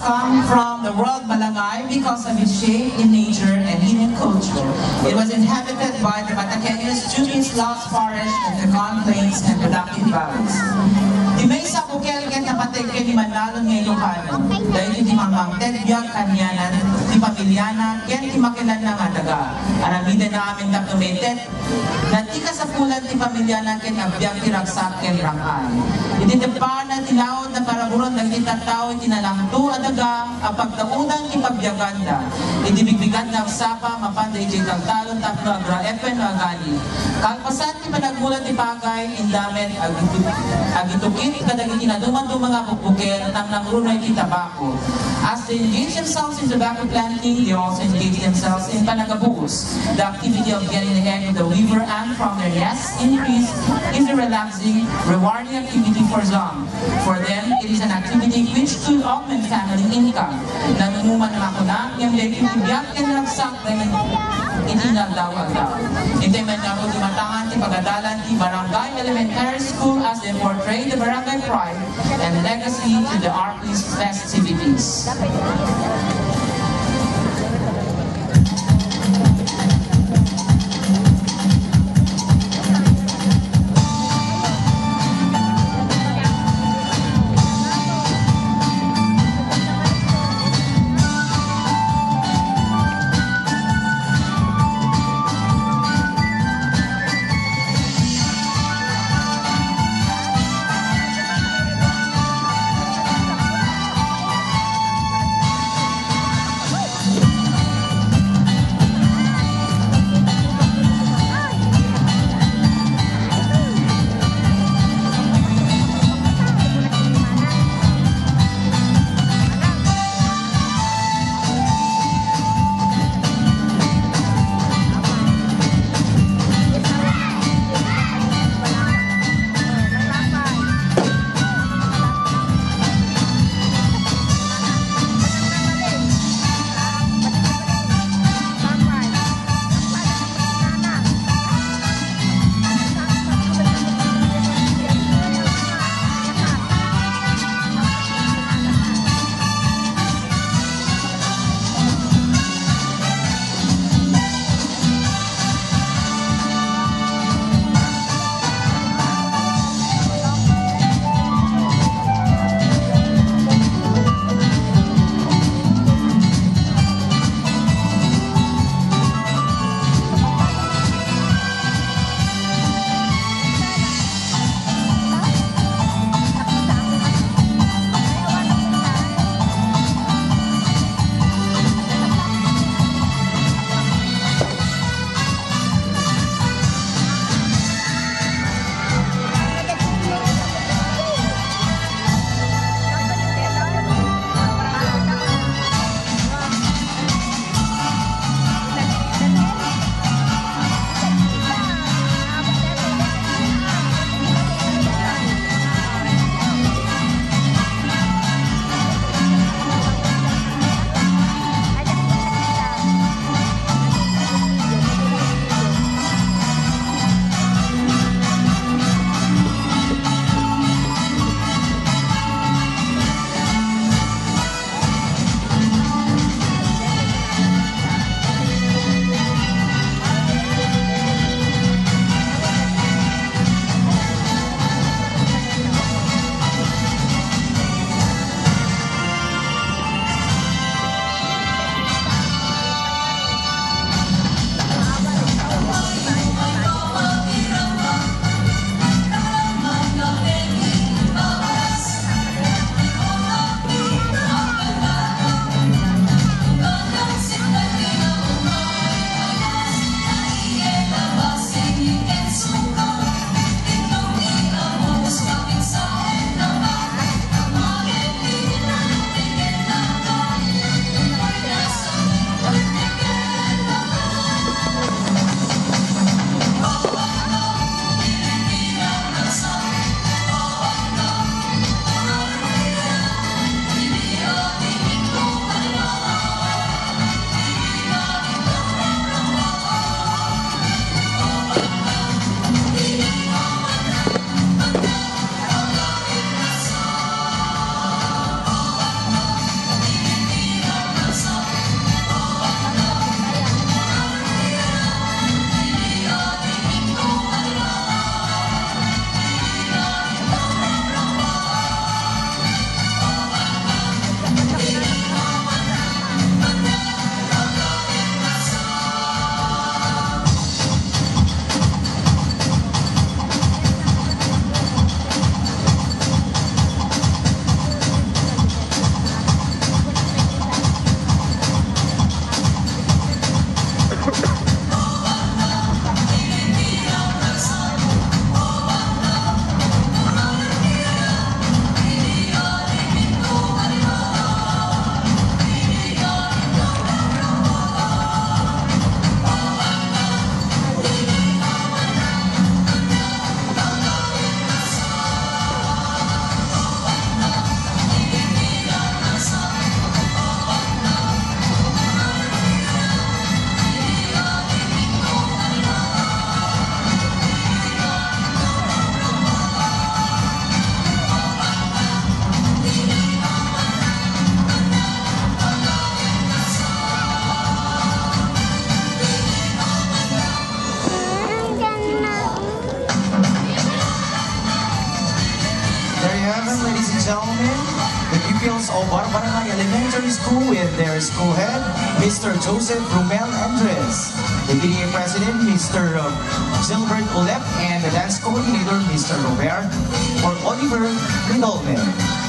come from the word Barangay because of its shape in nature and in culture. It was inhabited by the Mataqueños due to its lost forest and the plains and productive valleys. Di may sa bukel ket napatay kay di manalon ng Ilocano, dahil di mamangted biyag kanyanan, di pamilyanan, ken di makilan na nga daga. Aramida na amin documented, nanti ka sa pulan di pamilyanan ken abiyag tiragsak ken rangay. Itidepa na tinawad na paraburon ng itatao itinalangto adaga, apagtaunang ipagbiyaganda. Idibigbigan na sapa, mapanday di tagtalon tapno agra epen o agani. Kalpasan di panagmulan di pagay, indamen agitukit kadagit inaduman do mga bukbuker nang nangrunay di tabako. As they engage themselves in tobacco planting, they also engage themselves in Panag-Abuos. The activity of getting ahead with the weaver and from their nests increase is a relaxing, rewarding activity for some. For them, it is an activity which could augment family income. Nanumuman naman ko na, yung leking tibiyag and nagsak dahil itinagdaw-agdaw. Ito may naro di matangan ti pagadalan ti Barangay Elementary School as they portray the barangay pride and legacy to the artist festivities. gentlemen, the pupils of Barbarangay Elementary School with their school head, Mr. Joseph Romel Andres, the PTA President, Mr. Gilbert Olep, and the dance coordinator, Mr. Robert or Oliver Riddleman.